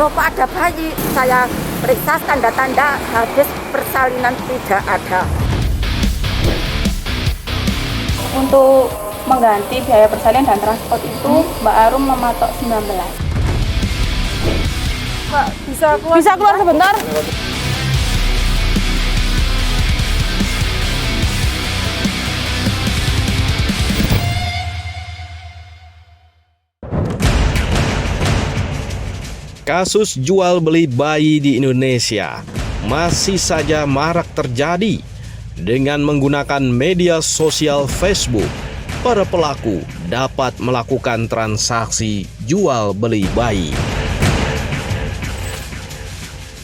loh kok ada bayi. Saya periksa tanda-tanda habis persalinan tidak ada. Untuk mengganti biaya persalinan dan transport itu Mbak Arum mematok 19. Mbak, bisa keluar sebentar? Kasus jual beli bayi di Indonesia masih saja marak terjadi. Dengan menggunakan media sosial Facebook, para pelaku dapat melakukan transaksi jual beli bayi.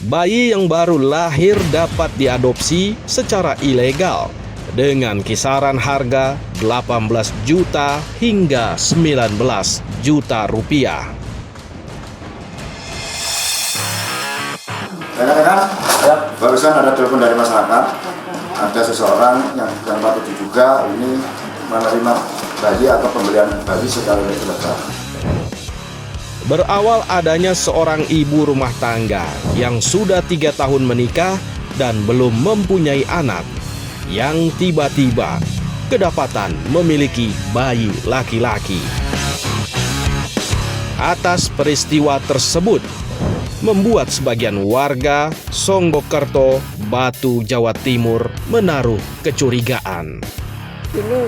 Bayi yang baru lahir dapat diadopsi secara ilegal dengan kisaran harga 18 juta hingga 19 juta rupiah. Rekan-rekan, barusan ada telepon dari masyarakat. Ada seseorang yang patut diduga ini menerima bayi atau pembelian bayi secara ilegal. Berawal adanya seorang ibu rumah tangga yang sudah 3 tahun menikah dan belum mempunyai anak, yang tiba-tiba kedapatan memiliki bayi laki-laki. Atas peristiwa tersebut, membuat sebagian warga Songgokerto, Batu, Jawa Timur menaruh kecurigaan. Ini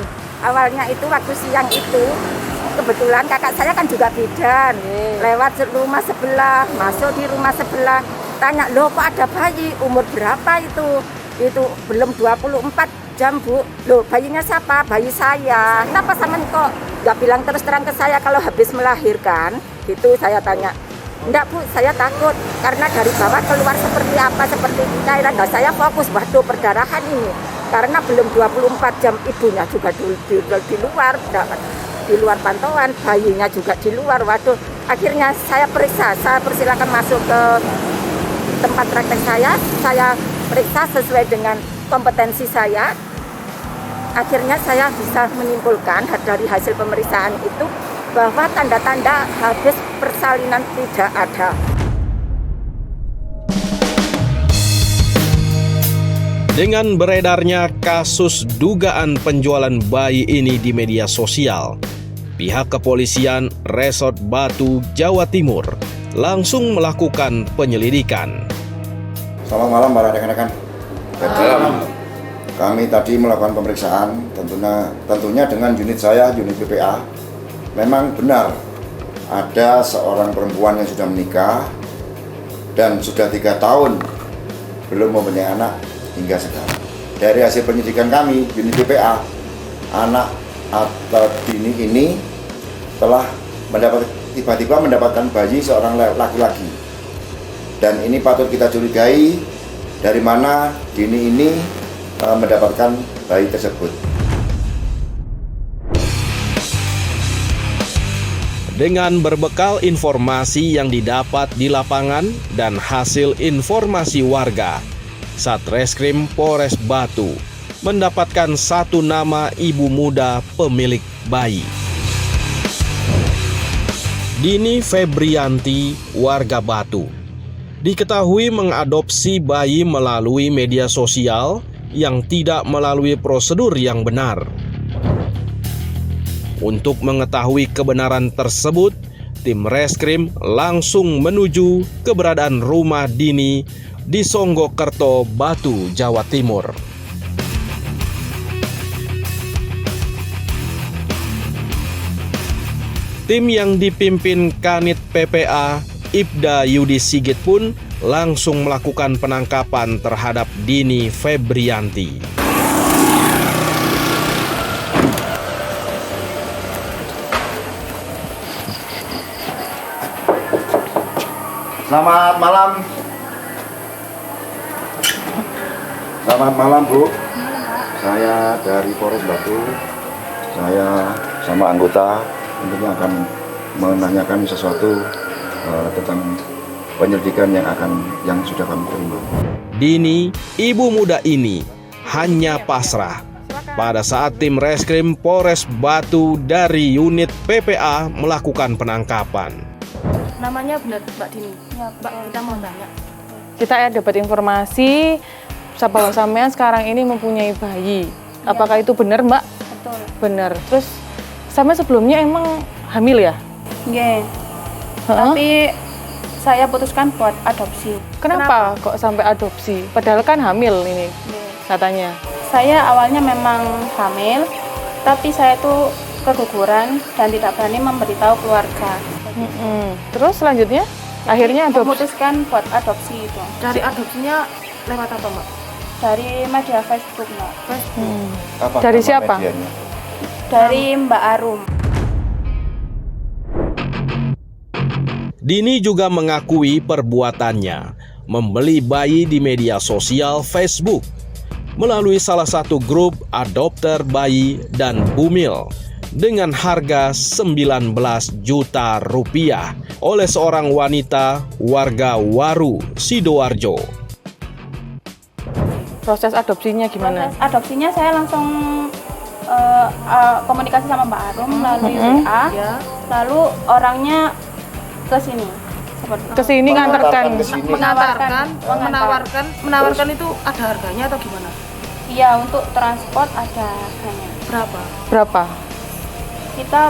awalnya itu waktu siang itu kebetulan kakak saya kan juga bidan, lewat rumah sebelah, masuk di rumah sebelah, tanya, loh kok ada bayi, umur berapa itu belum 24 jam Bu, loh bayinya siapa? Bayi saya. Kenapa sama kok nggak bilang terus terang ke saya kalau habis melahirkan? Gitu saya tanya. Enggak Bu, saya takut karena dari bawah keluar seperti apa, seperti cairan. Nah, saya fokus, waduh perdarahan ini. Karena belum 24 jam ibunya juga di luar pantauan, bayinya juga di luar. Waduh, akhirnya saya periksa, saya persilakan masuk ke tempat praktek saya periksa sesuai dengan kompetensi saya. Akhirnya saya bisa menyimpulkan dari hasil pemeriksaan itu bahwa tanda-tanda habis persalinan tidak ada. Dengan beredarnya kasus dugaan penjualan bayi ini di media sosial, pihak kepolisian Resort Batu, Jawa Timur langsung melakukan penyelidikan. Selamat malam para rekan-rekan. Kami tadi melakukan pemeriksaan, tentunya dengan unit saya, unit PPA. Memang benar ada seorang perempuan yang sudah menikah dan sudah 3 tahun belum mempunyai anak hingga sekarang. Dari hasil penyidikan kami, unit PPA, anak atau dini ini telah tiba-tiba mendapatkan bayi seorang laki-laki. Dan ini patut kita curigai dari mana dini ini mendapatkan bayi tersebut. Dengan berbekal informasi yang didapat di lapangan dan hasil informasi warga, Satreskrim Polres Batu mendapatkan satu nama ibu muda pemilik bayi. Dini Febrianti, warga Batu, diketahui mengadopsi bayi melalui media sosial yang tidak melalui prosedur yang benar. Untuk mengetahui kebenaran tersebut, tim Reskrim langsung menuju keberadaan rumah Dini di Songgokerto, Batu, Jawa Timur. Tim yang dipimpin Kanit PPA Ibda Yudi Sigit pun langsung melakukan penangkapan terhadap Dini Febrianti. Selamat malam. Selamat malam Bu. Saya dari Polres Batu. Saya sama anggota tentunya akan menanyakan sesuatu tentang penyelidikan yang sudah kami terima. Dini, ibu muda ini hanya pasrah pada saat tim Reskrim Polres Batu dari unit PPA melakukan penangkapan. Namanya benar Mbak Dini. Ya, Mbak, kita mau tanya. Kita dapat informasi bahwa sampean sekarang ini mempunyai bayi. Apakah itu benar, Mbak? Betul. Benar. Terus sampai sebelumnya emang hamil ya? Nggih. Tapi saya putuskan buat adopsi. Kenapa kok sampai adopsi? Padahal kan hamil ini katanya. Saya awalnya memang hamil, tapi saya tuh keguguran dan tidak berani memberitahu keluarga. Terus selanjutnya akhirnya adopsi. Memutuskan buat adopsi itu. Dari adopsinya lewat apa Mbak? Dari media Facebook, Mbak. Apa Dari nama siapa? medianya? Dari Mbak Arum. Dini juga mengakui perbuatannya membeli bayi di media sosial Facebook melalui salah satu grup adopter bayi dan bumil dengan harga 19 juta rupiah oleh seorang wanita warga Waru, Sidoarjo. Proses adopsinya gimana? Proses adopsinya saya langsung komunikasi sama Mbak Arum melalui WA. Ya. Lalu orangnya ke sini. Kesini nganterkan. Kesini. Menawarkan itu ada harganya atau gimana? Iya, untuk transport ada harganya. Berapa? Kita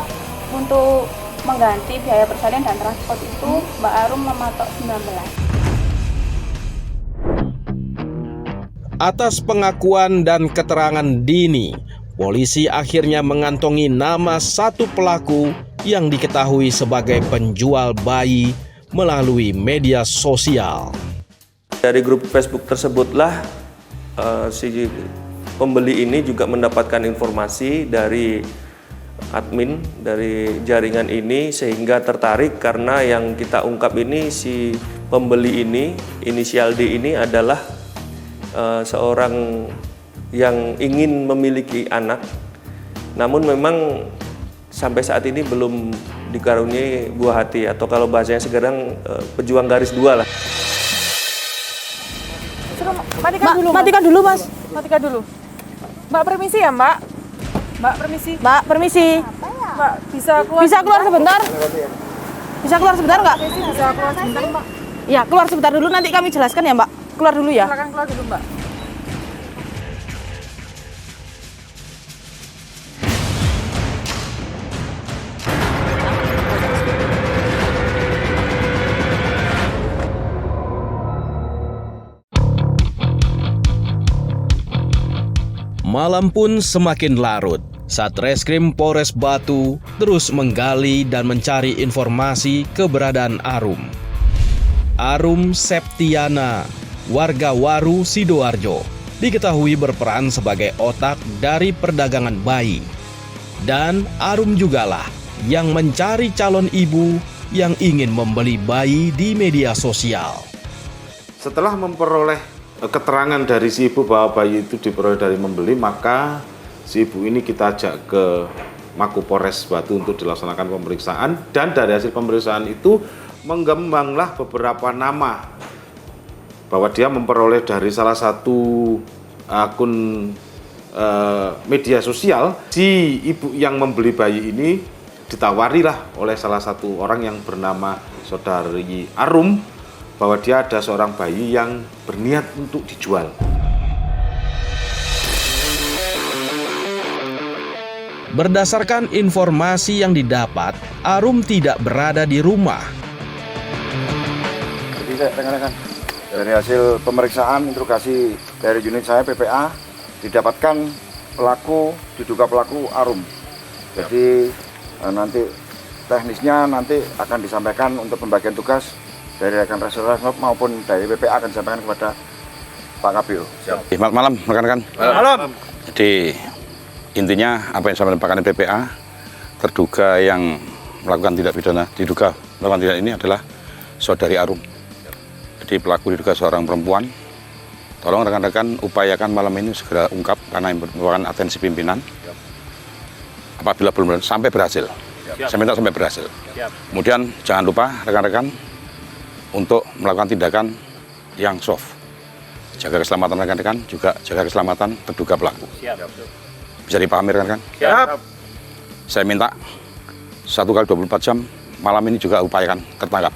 untuk mengganti biaya persalinan dan transport itu Mbak Arum mematok 19. Atas pengakuan dan keterangan Dini, polisi akhirnya mengantongi nama satu pelaku yang diketahui sebagai penjual bayi melalui media sosial. Dari grup Facebook tersebutlah si pembeli ini juga mendapatkan informasi dari admin dari jaringan ini sehingga tertarik karena yang kita ungkap ini si pembeli ini inisial D ini adalah seorang yang ingin memiliki anak, namun memang sampai saat ini belum dikaruniai buah hati atau kalau bahasanya sekarang pejuang garis dua lah. Matikan dulu, Mas. Matikan dulu. Mbak permisi ya, Mbak. Mbak permisi. Mbak, permisi. Mbak bisa keluar. Bisa keluar sebentar? Bisa keluar sebentar nggak? Bisa keluar sebentar, Mbak. Ya, keluar sebentar dulu, nanti kami jelaskan ya, Mbak. Keluar dulu ya. Silakan keluar dulu, Mbak. Malam pun semakin larut. Satreskrim Polres Batu terus menggali dan mencari informasi keberadaan Arum. Arum Septiana, warga Waru, Sidoarjo, diketahui berperan sebagai otak dari perdagangan bayi. Dan Arum jugalah yang mencari calon ibu yang ingin membeli bayi di media sosial. Setelah memperoleh keterangan dari si ibu bahwa bayi itu diperoleh dari membeli, maka si ibu ini kita ajak ke Mako Polres Batu untuk dilaksanakan pemeriksaan, dan dari hasil pemeriksaan itu menggembanglah beberapa nama bahwa dia memperoleh dari salah satu akun media sosial. Si ibu yang membeli bayi ini ditawarilah oleh salah satu orang yang bernama Saudari Arum bahwa dia ada seorang bayi yang berniat untuk dijual. Berdasarkan informasi yang didapat, Arum tidak berada di rumah. Jadi rekan-rekan, dari hasil pemeriksaan interogasi dari unit saya PPA didapatkan diduga pelaku Arum. Jadi nanti teknisnya nanti akan disampaikan untuk pembagian tugas dari rekan Reserse maupun dari PPA akan disampaikan kepada Pak KPU. Selamat malam rekan-rekan. Malam. Jadi intinya apa yang disampaikan Pak PPA, terduga yang melakukan diduga melakukan tindak ini adalah Saudari Arum. Jadi pelaku diduga seorang perempuan. Tolong rekan-rekan upayakan malam ini segera ungkap karena merupakan atensi pimpinan. Apabila belum sampai berhasil, saya minta sampai berhasil. Kemudian jangan lupa rekan-rekan untuk melakukan tindakan yang soft. Jaga keselamatan rekan-rekan, juga jaga keselamatan terduga pelaku. Bisa dipahami rekan-rekan? Saya minta 1 kali 24 jam malam ini juga upayakan tertangkap.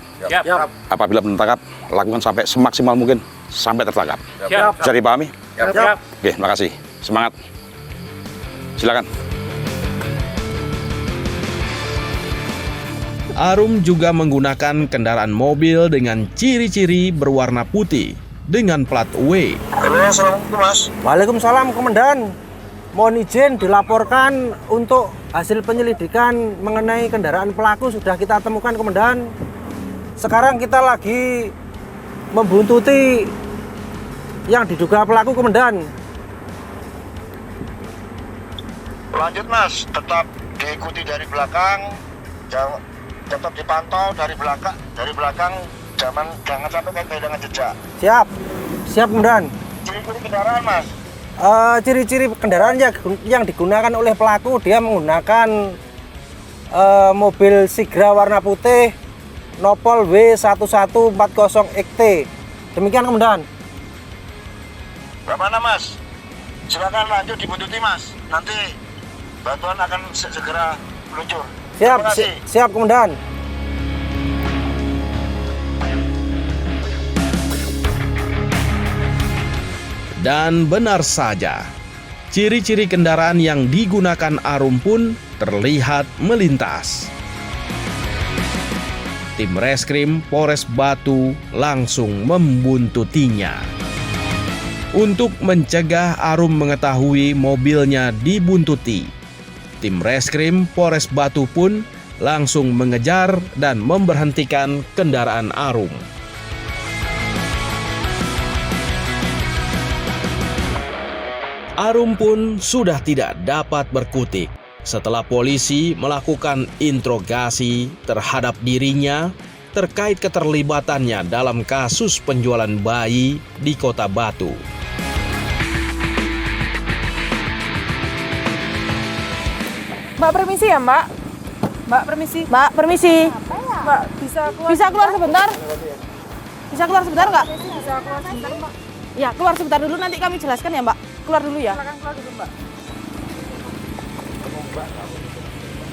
Apabila tertangkap, lakukan sampai semaksimal mungkin sampai tertangkap. Bisa dipahami? Oke, terima kasih. Semangat. Silakan. Arum juga menggunakan kendaraan mobil dengan ciri-ciri berwarna putih dengan plat W. Assalamualaikum Mas. Waalaikumsalam Komandan. Mohon izin dilaporkan untuk hasil penyelidikan mengenai kendaraan pelaku sudah kita temukan Komandan. Sekarang kita lagi membuntuti yang diduga pelaku Komandan. Lanjut Mas, tetap diikuti dari belakang, tetap dipantau dari belakang, jangan sampai kehilangan jejak. Siap Komandan. Ciri-ciri kendaraan Mas? Ciri-ciri kendaraan yang digunakan oleh pelaku, dia menggunakan mobil Sigra warna putih, Nopol W1140XT. Demikian Komandan. Bagaimana Mas? Silakan lanjut dibuntuti Mas. Nanti bantuan akan segera meluncur. Siap Komandan. Dan benar saja, ciri-ciri kendaraan yang digunakan Arum pun terlihat melintas. Tim Reskrim Polres Batu langsung membuntutinya. Untuk mencegah Arum mengetahui mobilnya dibuntuti, tim Reskrim Polres Batu pun langsung mengejar dan memberhentikan kendaraan Arum. Arum pun sudah tidak dapat berkutik setelah polisi melakukan interogasi terhadap dirinya terkait keterlibatannya dalam kasus penjualan bayi di Kota Batu. Mbak permisi ya Mbak. Mbak permisi. Mbak, permisi. Mbak bisa keluar sebentar? Bisa keluar sebentar nggak? Bisa keluar sebentar Mbak. Ya keluar sebentar dulu, nanti kami jelaskan ya Mbak. Keluar dulu ya. Silakan keluar dulu Mbak.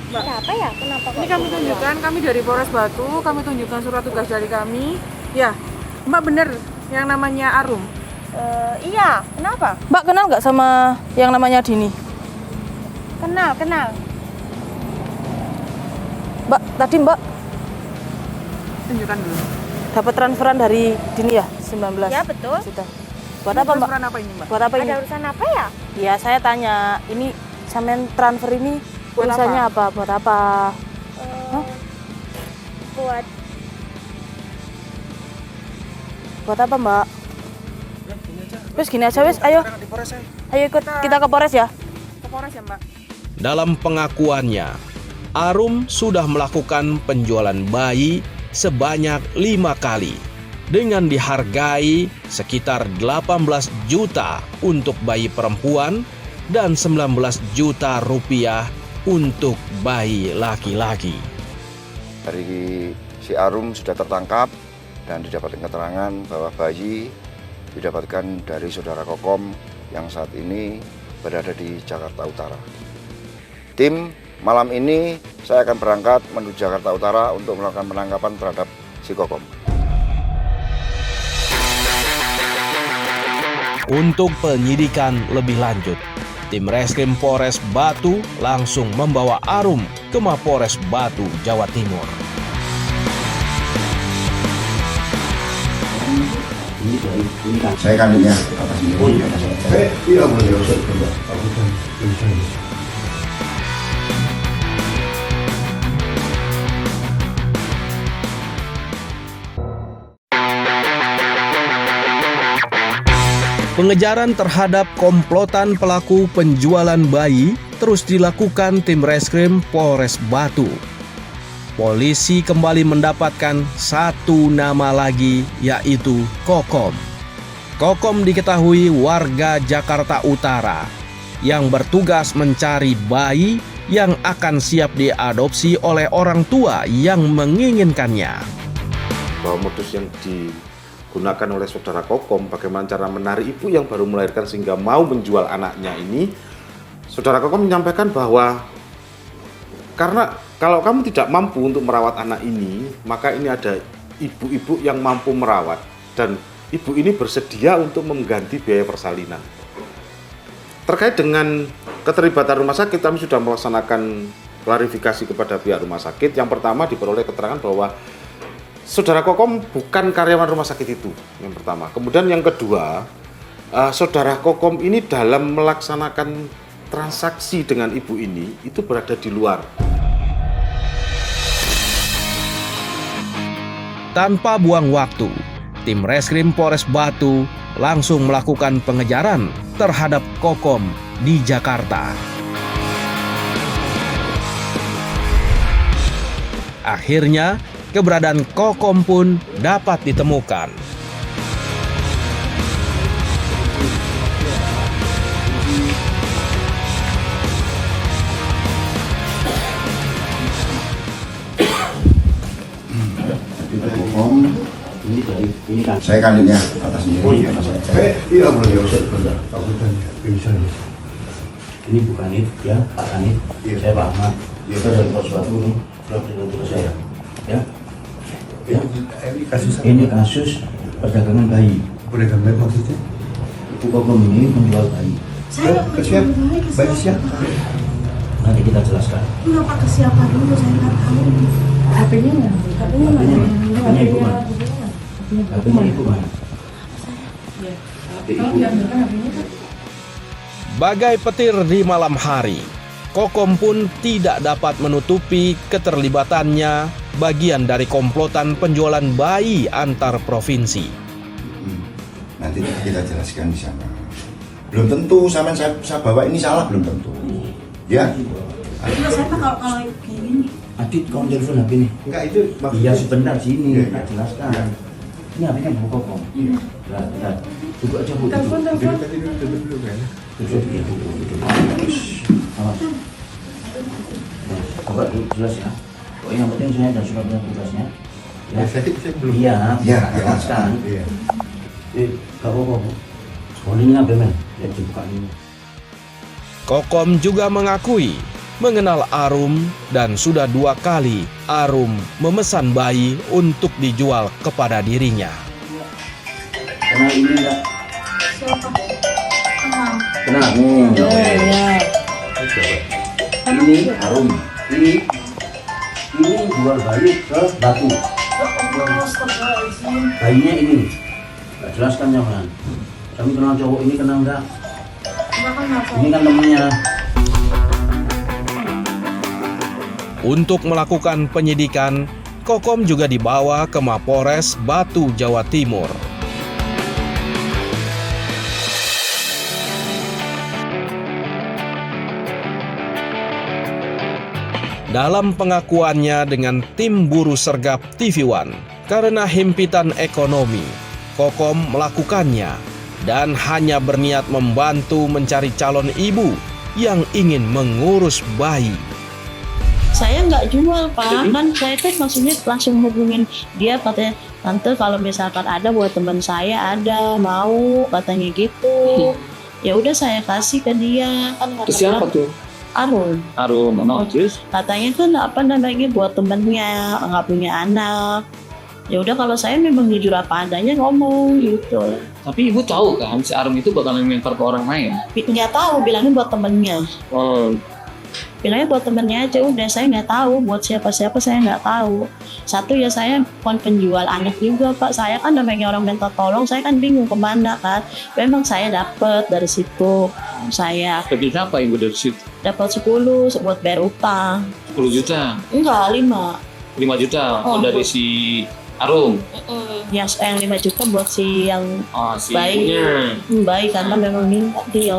Mbak. Apa ya? Kenapa kok? Ini kami tunjukkan, kami dari Polres Batu, kami tunjukkan surat tugas dari kami. Ya, Mbak bener yang namanya Arum. Iya, kenapa? Mbak kenal nggak sama yang namanya Dini? Kenal. Mbak, tadi Mbak Tunjukkan dulu. dapat transferan dari Dini ya, 19? Ya betul. Sudah. Buat apa Mbak? Transferan apa ini Mbak? Buat apa ini? Ada urusan apa ya? Ya saya tanya, ini sampean transfer ini Buat urusannya apa? Buat apa? Buat apa Mbak? Wes gini aja wes, ayo. Ayo ikut kita ke Polres ya. Ke Polres ya Mbak. Dalam pengakuannya, Arum sudah melakukan penjualan bayi sebanyak 5 kali dengan dihargai sekitar 18 juta untuk bayi perempuan dan 19 juta rupiah untuk bayi laki-laki. Dari si Arum sudah tertangkap dan didapatkan keterangan bahwa bayi didapatkan dari saudara Kokom yang saat ini berada di Jakarta Utara. Tim malam ini saya akan berangkat menuju Jakarta Utara untuk melakukan penangkapan terhadap si Kokom. Untuk penyidikan lebih lanjut, tim Reskrim Polres Batu langsung membawa Arum ke Mapolres Batu, Jawa Timur. Saya kandungnya. Pengejaran terhadap komplotan pelaku penjualan bayi terus dilakukan tim Reskrim Polres Batu. Polisi kembali mendapatkan satu nama lagi, yaitu Kokom. Kokom diketahui warga Jakarta Utara yang bertugas mencari bayi yang akan siap diadopsi oleh orang tua yang menginginkannya. Bahwa modus yang digunakan oleh saudara Kokom, bagaimana cara menarik ibu yang baru melahirkan sehingga mau menjual anaknya ini, saudara Kokom menyampaikan bahwa Karena kalau kamu tidak mampu untuk merawat anak ini, maka ini ada ibu-ibu yang mampu merawat dan ibu ini bersedia untuk mengganti biaya persalinan. Terkait dengan keterlibatan rumah sakit, kami sudah melaksanakan klarifikasi kepada pihak rumah sakit. Yang pertama diperoleh keterangan bahwa Saudara Kokom bukan karyawan rumah sakit itu, yang pertama. Kemudian yang kedua, Saudara Kokom ini dalam melaksanakan transaksi dengan ibu ini itu berada di luar. Tanpa buang waktu, tim Reskrim Polres Batu langsung melakukan pengejaran terhadap Kokom di Jakarta. Akhirnya, keberadaan Kokom pun dapat ditemukan. Saya kandinya atas ini. Iya boleh ya Ustaz. Ini Bu Kanit ya, Pak Kanit. Saya Pak Ahmad. Kita dari Polres Batu ini sudah beritahu ke saya. Ya. Ya. Ini kasus perdagangan bayi. Perdagangan bayi maksudnya? Ibu Kokom ini menjual bayi. Saya siap. Bayi siap. Nanti kita jelaskan. Kenapa ke siapa dulu saya nggak tahu. HP-nya nggak? HP-nya Ibu mana? HP-nya Ibu mana? Bagai petir di malam hari, Kokom pun tidak dapat menutupi keterlibatannya bagian dari komplotan penjualan bayi antar provinsi. Nanti kita jelaskan di sana. Belum tentu sama saya bawa ini salah, belum tentu. Ya. Iya, saya kalau gini. Adit, kamu telepon HP ini? Enggak, itu iya sebentar sini, ya, jelaskan. Ini HP-nya Bu Kokom. Iya. Bentar. Duduk aja Bu. Telepon. Duduk kan. Duduk. Awas. Bapak jelas ya. Oh, yang penting saya dan surat tugasnya. Ya, saya belum. Iya, jelaskan. Iya. Gak apa-apa Bu. Soalnya apa men? Ya dibuka ini. Kokom juga mengakui mengenal Arum dan sudah 2 kali Arum memesan bayi untuk dijual kepada dirinya. Kenal ini enggak? Siapa? Kenal. Ini Arum. Ini jual bayi ke Batu. Bayinya ini. Enggak jelaskan jangan. Kami kenal cowok ini, kenal enggak? Ini kan temennya. Untuk melakukan penyidikan, Kokom juga dibawa ke Mapores Batu, Jawa Timur. Dalam pengakuannya dengan tim Buru Sergap TV One, karena himpitan ekonomi, Kokom melakukannya dan hanya berniat membantu mencari calon ibu yang ingin mengurus bayi. Saya nggak jual Pak, kan saya tuh maksudnya langsung hubungin dia, katanya tante kalau misalkan ada buat teman saya ada mau, katanya gitu. Ya udah saya kasih ke dia kan. Siapa tuh? Arum. Terus? Katanya tuh apa namanya buat temennya nggak punya anak. Ya udah kalau saya memang jujur apa adanya ngomong gitu. Tapi ibu tahu kan si Arum itu bakalan ngelempar ke orang lain? Nggak tahu, bilangnya buat temennya. Oh. Bilangnya buat temennya aja, udah saya nggak tahu buat siapa-siapa, saya nggak tahu. Satu ya saya bukan penjual anak juga Pak, saya kan namanya orang minta tolong, saya kan bingung kemana kan. Memang saya dapat dari situ, saya. Tapi berapa ibu dari situ? Dapat 10 buat bayar utang. 10 juta? Enggak, 5 juta dari si Arum? Ya yang 5 juta buat si yang si baik. Baik karena memang minta dia.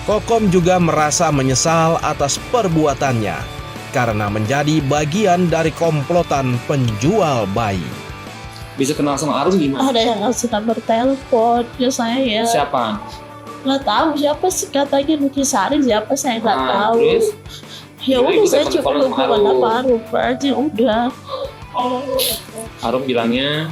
Kokom juga merasa menyesal atas perbuatannya karena menjadi bagian dari komplotan penjual bayi. Bisa kenal sama Arum gimana? Ada yang ngasih nomor telepon ya saya. Siapa? Nggak tahu siapa sih, katanya Nukisari, siapa saya nggak tahu. Terus? Ya udah saya cuma hubungan apa Arum aja udah. Arum bilangnya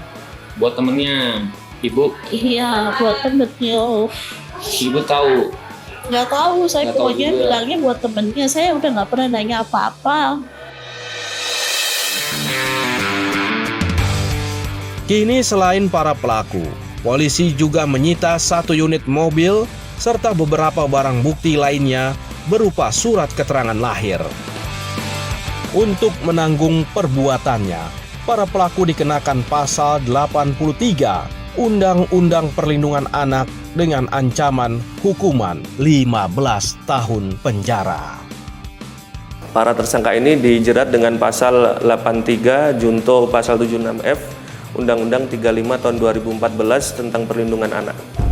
buat temennya, ibu. Iya buat temennya. Ibu tahu Nggak tahu, saya Nggak tahu pokoknya juga. bilangnya buat temennya, saya udah nggak pernah nanya apa-apa. Kini selain para pelaku, polisi juga menyita 1 unit mobil serta beberapa barang bukti lainnya berupa surat keterangan lahir. Untuk menanggung perbuatannya, para pelaku dikenakan pasal 83 Undang-Undang Perlindungan Anak dengan ancaman hukuman 15 tahun penjara. Para tersangka ini dijerat dengan pasal 83 junto pasal 76F Undang-Undang 35 tahun 2014 tentang perlindungan anak.